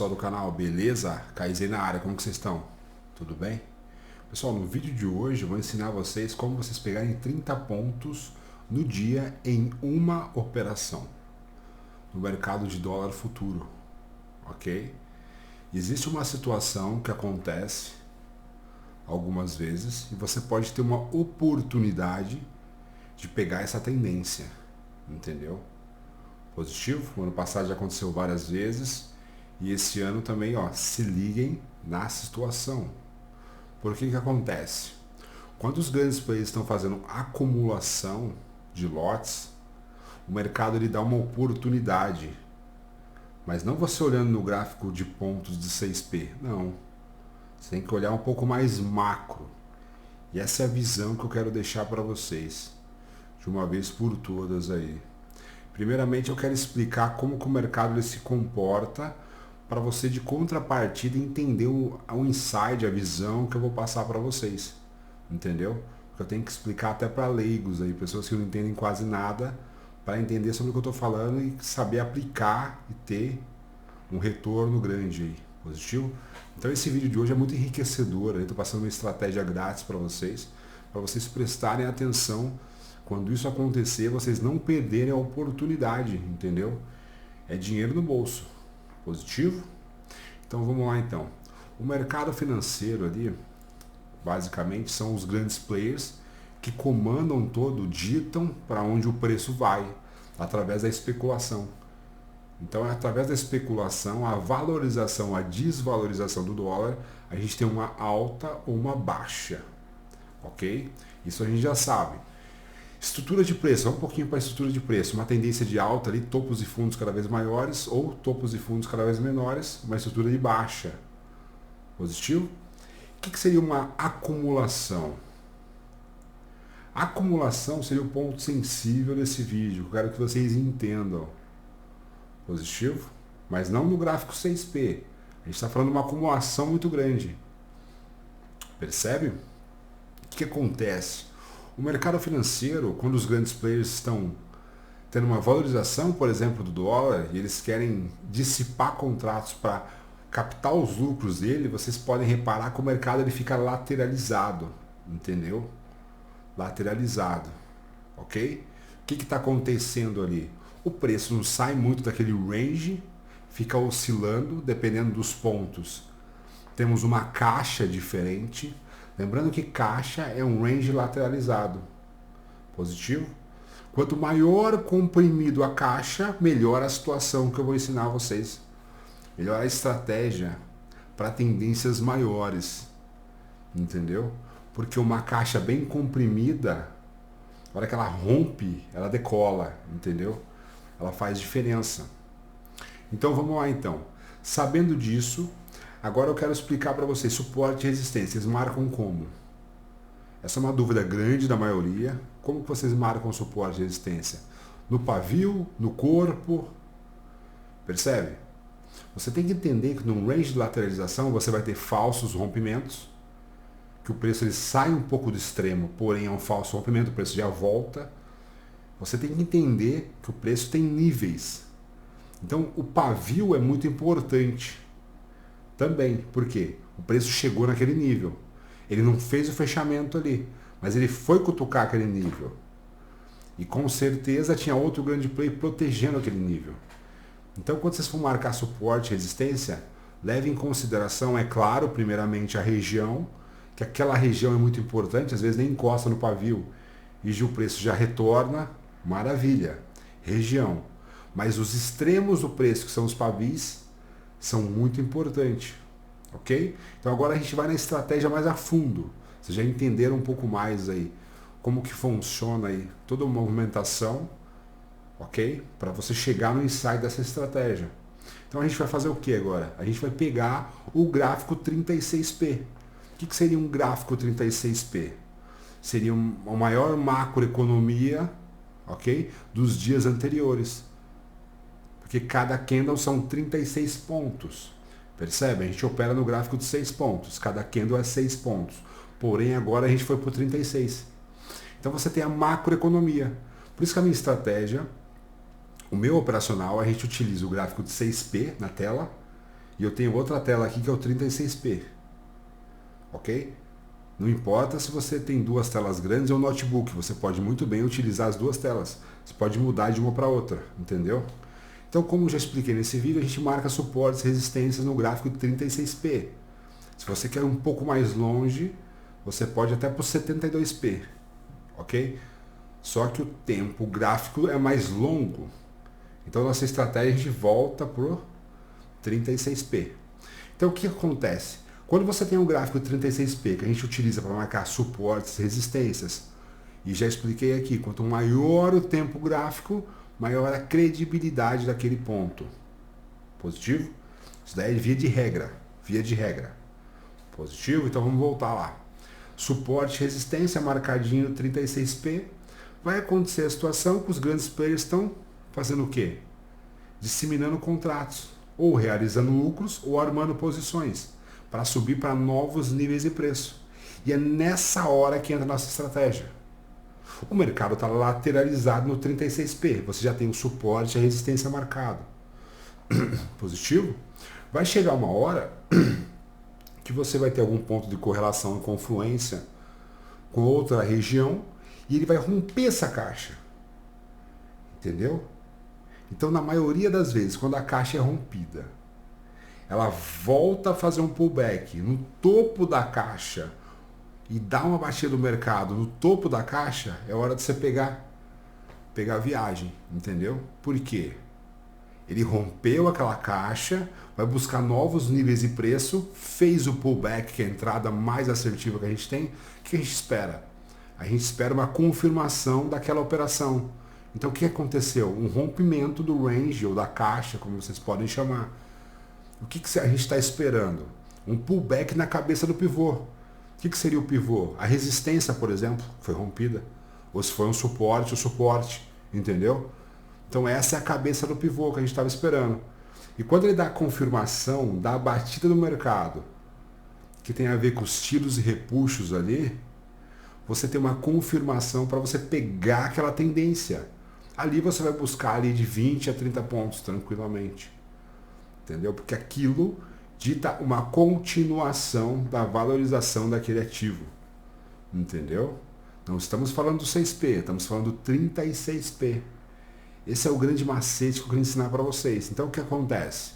pessoal do canal, beleza? Kaizei na área, como que vocês estão? Tudo bem? Pessoal, no vídeo de hoje eu vou ensinar vocês como vocês pegarem 30 pontos no dia em uma operação no mercado de dólar futuro, ok? Existe uma situação que acontece algumas vezes e você pode ter uma oportunidade de pegar essa tendência, entendeu? Positivo, o ano passado já aconteceu várias vezes e esse ano também, ó, se liguem na situação. Por que acontece? Quando os grandes players estão fazendo acumulação de lotes, o mercado ele dá uma oportunidade, mas não você olhando no gráfico de pontos de 6P, não. Você tem que olhar um pouco mais macro. E essa é a visão que eu quero deixar para vocês, de uma vez por todas aí. Primeiramente eu quero explicar como que o mercado ele se comporta para você de contrapartida entender o inside, a visão que eu vou passar para vocês. Entendeu? Porque eu tenho que explicar até para leigos aí, pessoas que não entendem quase nada, para entender sobre o que eu estou falando e saber aplicar e ter um retorno grande aí, positivo. Então esse vídeo de hoje é muito enriquecedor, eu estou passando uma estratégia grátis para vocês prestarem atenção. Quando isso acontecer, vocês não perderem a oportunidade, entendeu? É dinheiro no bolso. Positivo? Então vamos lá então. O mercado financeiro ali, basicamente, são os grandes players que comandam todo, ditam para onde o preço vai, através da especulação. Então, através da especulação, a valorização, a desvalorização do dólar, a gente tem uma alta ou uma baixa. Ok? Isso a gente já sabe. Estrutura de preço, vamos um pouquinho para a estrutura de preço. Uma tendência de alta ali, topos e fundos cada vez maiores ou topos e fundos cada vez menores, uma estrutura de baixa. Positivo? O que seria uma acumulação? A acumulação seria o ponto sensível desse vídeo, eu quero que vocês entendam. Positivo? Mas não no gráfico 6P. A gente está falando de uma acumulação muito grande. Percebe? O que acontece? O mercado financeiro, quando os grandes players estão tendo uma valorização, por exemplo, do dólar, e eles querem dissipar contratos para captar os lucros dele, vocês podem reparar que o mercado ele fica lateralizado, entendeu? Lateralizado, ok? O que está acontecendo ali? O preço não sai muito daquele range, fica oscilando, dependendo dos pontos. Temos uma caixa diferente. Lembrando que caixa é um range lateralizado. Positivo? Quanto maior comprimido a caixa, melhor a situação que eu vou ensinar a vocês. Melhor a estratégia para tendências maiores. Entendeu? Porque uma caixa bem comprimida, na hora que ela rompe, ela decola. Entendeu? Ela faz diferença. Então vamos lá então. Sabendo disso, agora eu quero explicar para vocês suporte e resistência. Vocês marcam como? Essa é uma dúvida grande da maioria. Como que vocês marcam suporte e resistência? No pavio? No corpo? Percebe? Você tem que entender que num range de lateralização você vai ter falsos rompimentos, que o preço ele sai um pouco do extremo, porém é um falso rompimento, o preço já volta. Você tem que entender que o preço tem níveis. Então o pavio é muito importante. Também, por quê? O preço chegou naquele nível. Ele não fez o fechamento ali, mas ele foi cutucar aquele nível. E com certeza tinha outro grande play protegendo aquele nível. Então quando vocês for marcar suporte e resistência, leve em consideração, é claro, primeiramente a região, que aquela região é muito importante, às vezes nem encosta no pavio, e o preço já retorna, maravilha, região. Mas os extremos do preço, que são os pavis, são muito importantes, ok? Então agora a gente vai na estratégia mais a fundo. Vocês já entenderam um pouco mais aí como que funciona aí toda a movimentação, ok? Para você chegar no insight dessa estratégia. Então a gente vai fazer o que agora? A gente vai pegar o gráfico 36P. O que seria um gráfico 36P? Seria uma maior macroeconomia, ok? Dos dias anteriores. Porque cada candle são 36 pontos. Percebe? A gente opera no gráfico de 6 pontos. Cada candle é 6 pontos. Porém, agora a gente foi para o 36. Então você tem a macroeconomia. Por isso que a minha estratégia, o meu operacional, a gente utiliza o gráfico de 6P na tela E eu tenho outra tela aqui que é o 36p. Ok? Não importa se você tem duas telas grandes ou um notebook, você pode muito bem utilizar as duas telas. Você pode mudar de uma para outra, entendeu? Então, como eu já expliquei nesse vídeo, a gente marca suportes e resistências no gráfico de 36p. Se você quer um pouco mais longe, você pode até para o 72p, ok? Só que o tempo gráfico é mais longo. Então, nossa estratégia, a gente volta para o 36p. Então, o que acontece? Quando você tem um gráfico de 36p que a gente utiliza para marcar suportes e resistências, e já expliquei aqui, quanto maior o tempo gráfico, maior a credibilidade daquele ponto. Positivo? Isso daí é via de regra. Via de regra. Positivo? Então vamos voltar lá. Suporte e resistência marcadinho 36p. Vai acontecer a situação que os grandes players estão fazendo o quê? Disseminando contratos, ou realizando lucros, ou armando posições, para subir para novos níveis de preço. E é nessa hora que entra a nossa estratégia. O mercado está lateralizado no 36p. Você já tem o suporte e a resistência marcado. Positivo? Vai chegar uma hora que você vai ter algum ponto de correlação e confluência com outra região e ele vai romper essa caixa. Entendeu? Então, na maioria das vezes, quando a caixa é rompida, ela volta a fazer um pullback no topo da caixa e dá uma batida do mercado no topo da caixa, é hora de você pegar a viagem, entendeu? Por quê? Ele rompeu aquela caixa, vai buscar novos níveis de preço, fez o pullback, que é a entrada mais assertiva que a gente tem. O que a gente espera? A gente espera uma confirmação daquela operação. Então o que aconteceu? Um rompimento do range ou da caixa, como vocês podem chamar. O que a gente está esperando? Um pullback na cabeça do pivô. O que seria o pivô? A resistência, por exemplo, foi rompida. Ou se foi um suporte, o suporte. Entendeu? Então essa é a cabeça do pivô que a gente estava esperando. E quando ele dá a confirmação da batida do mercado, que tem a ver com os tiros e repuxos ali, você tem uma confirmação para você pegar aquela tendência. Ali você vai buscar ali de 20 a 30 pontos tranquilamente. Entendeu? Porque aquilo dita uma continuação da valorização daquele ativo. Entendeu? Não estamos falando do 6p, estamos falando do 36p. Esse é o grande macete que eu quero ensinar para vocês. Então o que acontece?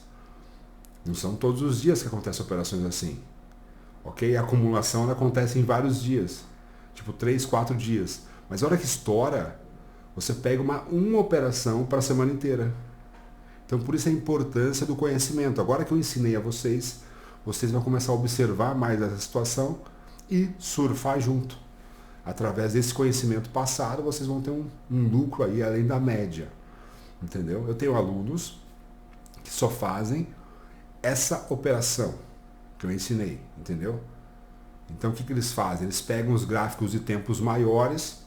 Não são todos os dias que acontecem operações assim. Ok? A acumulação ela acontece em vários dias. Tipo 3, 4 dias. Mas a hora que estoura, você pega uma operação para a semana inteira. Então por isso a importância do conhecimento. Agora que eu ensinei a vocês, vocês vão começar a observar mais essa situação e surfar junto. Através desse conhecimento passado, vocês vão ter um lucro aí além da média. Entendeu? Eu tenho alunos que só fazem essa operação que eu ensinei. Entendeu? Então o que eles fazem? Eles pegam os gráficos de tempos maiores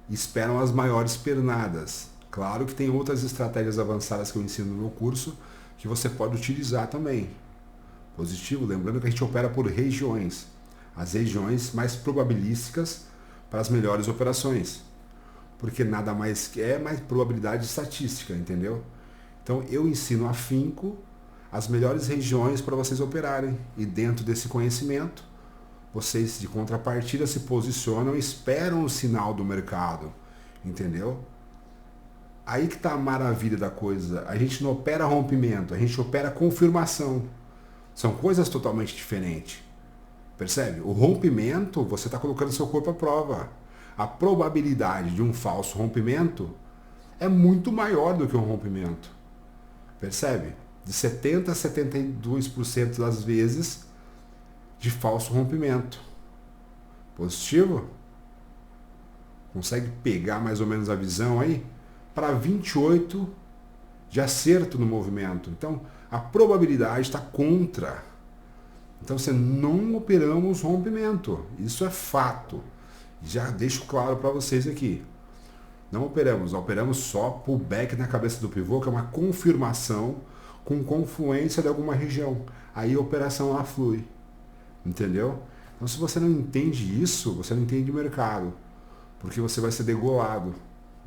e esperam as maiores pernadas. Claro que tem outras estratégias avançadas que eu ensino no meu curso que você pode utilizar também. Positivo? Lembrando que a gente opera por regiões. As regiões mais probabilísticas para as melhores operações. Porque nada mais é mais probabilidade estatística, entendeu? Então eu ensino afinco as melhores regiões para vocês operarem. E dentro desse conhecimento, vocês de contrapartida se posicionam e esperam o sinal do mercado, entendeu? Aí que está a maravilha da coisa. A gente não opera rompimento, a gente opera confirmação. São coisas totalmente diferentes. Percebe? O rompimento, você está colocando seu corpo à prova. A probabilidade de um falso rompimento é muito maior do que um rompimento. Percebe? De 70% a 72% das vezes de falso rompimento. Positivo? Consegue pegar mais ou menos a visão aí? Para 28% de acerto no movimento. Então, a probabilidade está contra. Então, você não operamos rompimento. Isso é fato. Já deixo claro para vocês aqui. Não operamos só pullback na cabeça do pivô, que é uma confirmação com confluência de alguma região. Aí a operação ela flui. Entendeu? Então, se você não entende isso, você não entende o mercado. Porque você vai ser degolado.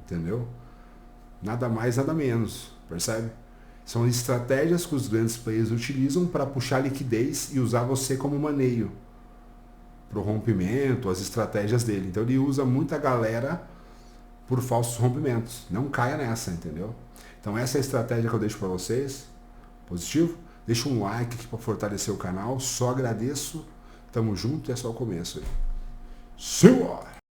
Entendeu? Nada mais, nada menos. Percebe? São estratégias que os grandes players utilizam para puxar liquidez e usar você como maneio para o rompimento, as estratégias dele. Então ele usa muita galera por falsos rompimentos. Não caia nessa, entendeu? Então essa é a estratégia que eu deixo para vocês. Positivo? Deixa um like aqui para fortalecer o canal. Só agradeço. Tamo junto e é só o começo aí. Simbora!